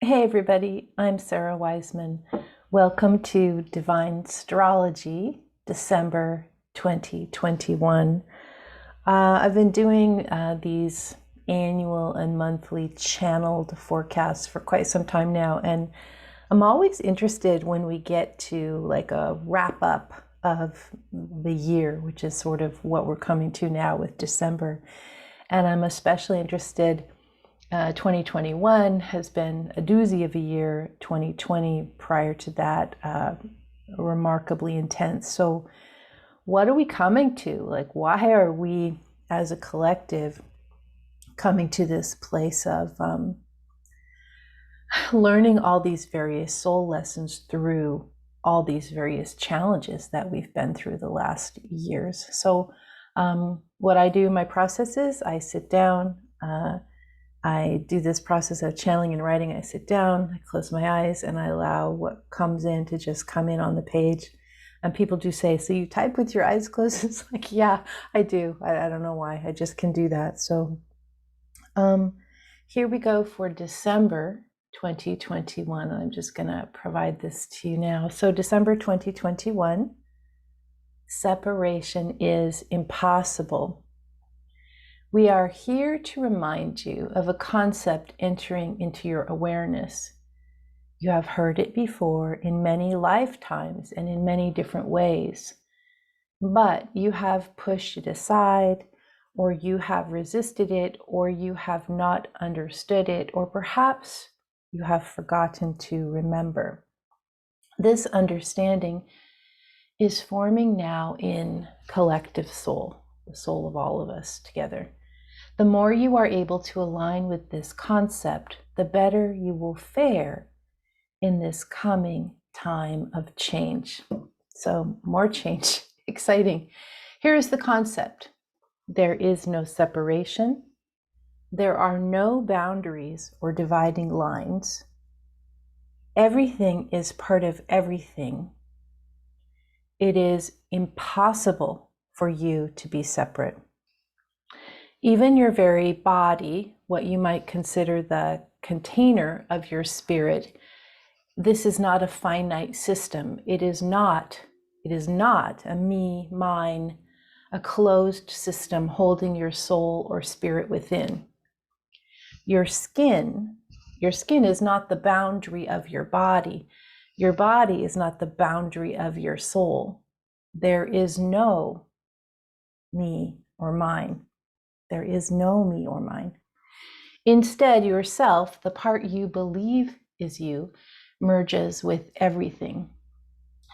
Hey everybody, I'm Sarah Wiseman. Welcome to DIVINESTROLOgy, December 2021. I've been doing these annual and monthly channeled forecasts for quite some time now, and I'm always interested when we get to like a wrap up of the year, which is sort of what we're coming to now with December. And I'm especially interested. 2021 has been a doozy of a year. 2020 prior to that, remarkably intense. So what are we coming to? Like, why are we as a collective coming to this place of learning all these various soul lessons through all these various challenges that we've been through the last years? So what I do in my process is I sit down, I do this process of channeling and writing. I sit down, I close my eyes, and I allow what comes in to just come in on the page. And people do say, so you type with your eyes closed? It's like, yeah, I do. I don't know why. I just can do that. So here we go for December 2021. I'm just going to provide this to you now. So December 2021, separation is impossible. We are here to remind you of a concept entering into your awareness. You have heard it before in many lifetimes and in many different ways, but you have pushed it aside, or you have resisted it, or you have not understood it, or perhaps you have forgotten to remember. This understanding is forming now in collective soul, the soul of all of us together. The more you are able to align with this concept, the better you will fare in this coming time of change. So, more change, exciting. Here is the concept. There is no separation. There are no boundaries or dividing lines. Everything is part of everything. It is impossible for you to be separate. Even your very body, what you might consider the container of your spirit, this is not a finite system. It is not a me, mine, a closed system holding your soul or spirit within. Your skin is not the boundary of your body. Your body is not the boundary of your soul. There is no me or mine. There is no me or mine. Instead, yourself, the part you believe is you, merges with everything.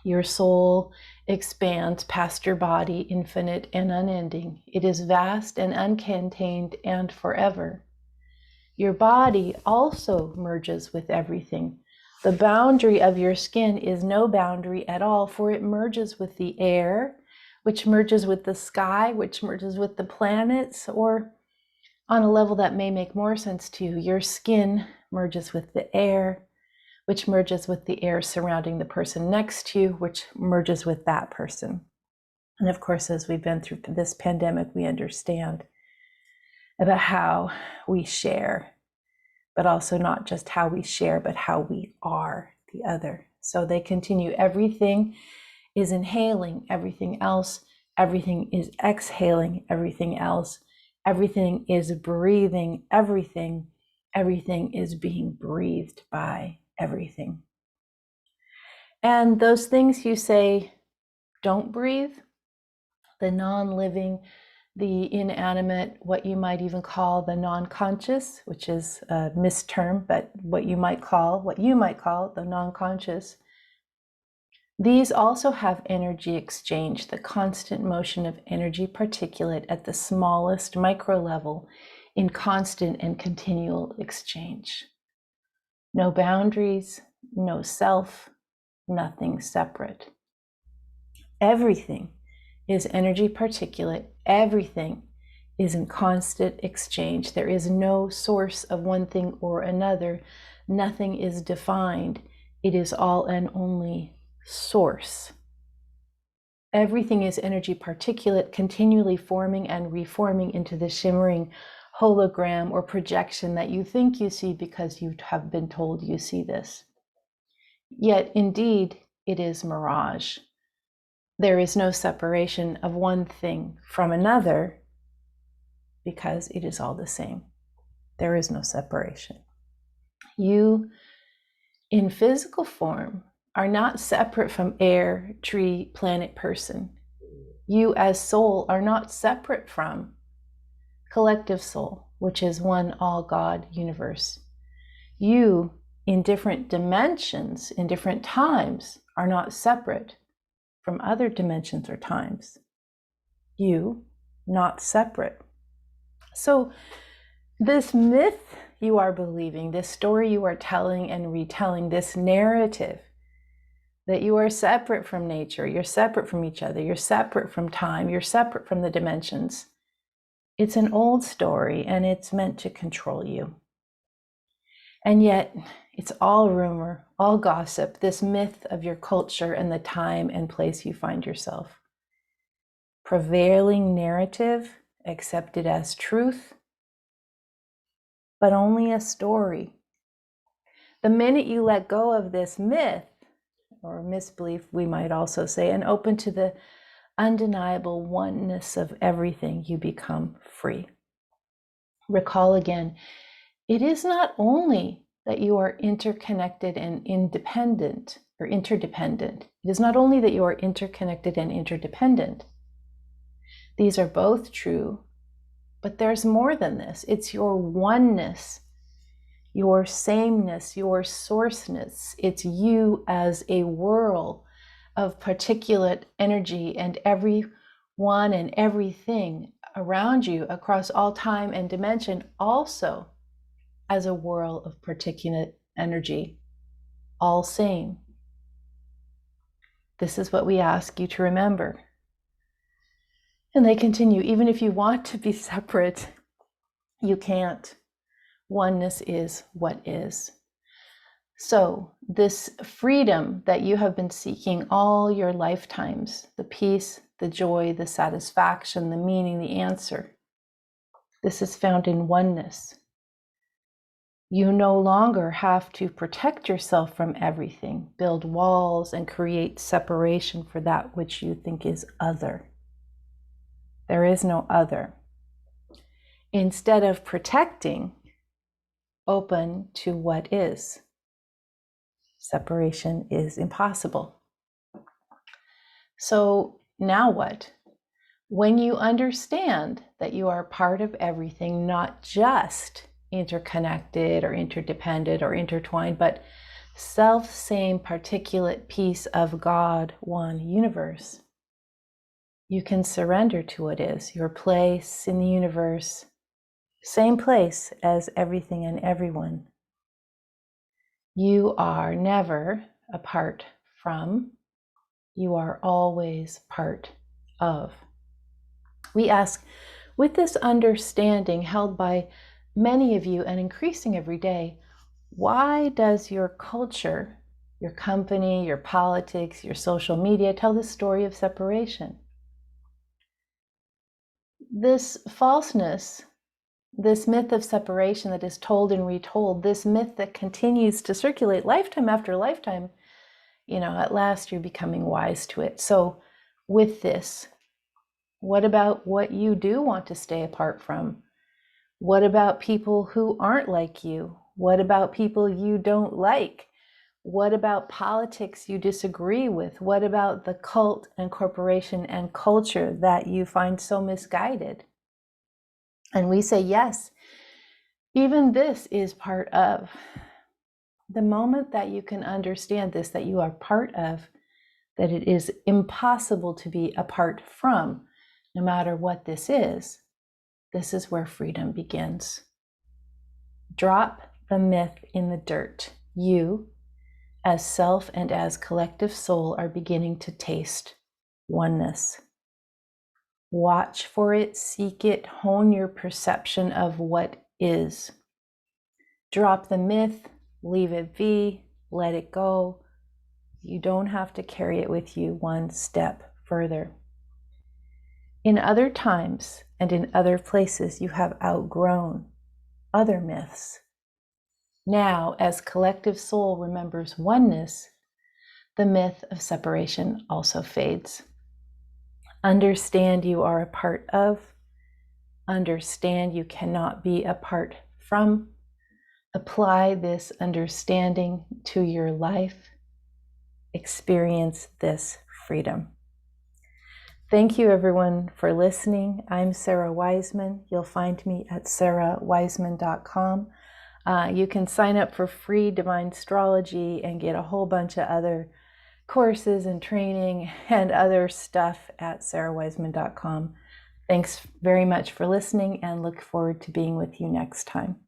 Your soul expands past your body, infinite and unending. It is vast and uncontained and forever. Your body also merges with everything. The boundary of your skin is no boundary at all, for it merges with the air, which merges with the sky, which merges with the planets, or on a level that may make more sense to you, your skin merges with the air, which merges with the air surrounding the person next to you, which merges with that person. And of course, as we've been through this pandemic, we understand about how we share, but also not just how we share, but how we are the other. So they continue. Everything is inhaling everything else. Everything is exhaling everything else. Everything is breathing everything. Everything is being breathed by everything. And those things you say don't breathe, the non-living, the inanimate, what you might even call the non-conscious, which is a misterm, but what you might call the non-conscious. These also have energy exchange, the constant motion of energy particulate at the smallest micro level in constant and continual exchange. No boundaries, no self, nothing separate. Everything is energy particulate. Everything is in constant exchange. There is no source of one thing or another. Nothing is defined. It is all and only source. Everything is energy particulate, continually forming and reforming into the shimmering hologram or projection that you think you see because you have been told you see this. Yet, indeed, it is mirage. There is no separation of one thing from another because it is all the same. There is no separation. You, in physical form, are not separate from air, tree, planet, person. You as soul are not separate from collective soul, which is one all God universe. You, in different dimensions, in different times, are not separate from other dimensions or times. You, not separate. So this myth you are believing, this story you are telling and retelling, this narrative that you are separate from nature, you're separate from each other, you're separate from time, you're separate from the dimensions. It's an old story and it's meant to control you. And yet it's all rumor, all gossip, this myth of your culture and the time and place you find yourself. Prevailing narrative accepted as truth, but only a story. The minute you let go of this myth, or misbelief, we might also say, and open to the undeniable oneness of everything, you become free. Recall again, it is not only that you are interconnected and independent or interdependent. It is not only that you are interconnected and interdependent. These are both true, but there's more than this. It's your oneness, your sameness, your sourceness. It's you as a whirl of particulate energy and everyone and everything around you across all time and dimension also as a whirl of particulate energy, all same. This is what we ask you to remember. And they continue, even if you want to be separate, you can't. Oneness is what is. So this freedom that you have been seeking all your lifetimes, the peace, the joy, the satisfaction, the meaning, the answer, this is found in oneness. You no longer have to protect yourself from everything, build walls, and create separation for that which you think is other. There is no other. Instead of protecting, open to what is. Separation is impossible. So now what? When you understand that you are part of everything, not just interconnected or interdependent or intertwined, but self-same particulate piece of God, one universe, you can surrender to what is, your place in the universe, same place as everything and everyone. You are never apart from, you are always part of. We ask, with this understanding held by many of you and increasing every day, why does your culture, your company, your politics, your social media tell the story of separation? This falseness, this myth of separation that is told and retold, this myth that continues to circulate lifetime after lifetime, at last you're becoming wise to it. So with this, what about what you do want to stay apart from? What about people who aren't like you? What about people you don't like? What about politics you disagree with? What about the cult and corporation and culture that you find so misguided? And we say, yes, even this is part of. The moment that you can understand this, that you are part of, that it is impossible to be apart from, no matter what this is where freedom begins. Drop the myth in the dirt. You, as self and as collective soul, are beginning to taste oneness. Watch for it, seek it, hone your perception of what is. Drop the myth, leave it be, let it go. You don't have to carry it with you one step further. In other times, and in other places you have outgrown other myths. Now, as collective soul remembers oneness, the myth of separation also fades. Understand you are a part of. Understand you cannot be apart from. Apply this understanding to your life. Experience this freedom. Thank you, everyone, for listening. I'm Sarah Wiseman. You'll find me at sarahwiseman.com. You can sign up for free Divinestrology and get a whole bunch of other courses and training and other stuff at sarahwiseman.com. Thanks very much for listening, and look forward to being with you next time.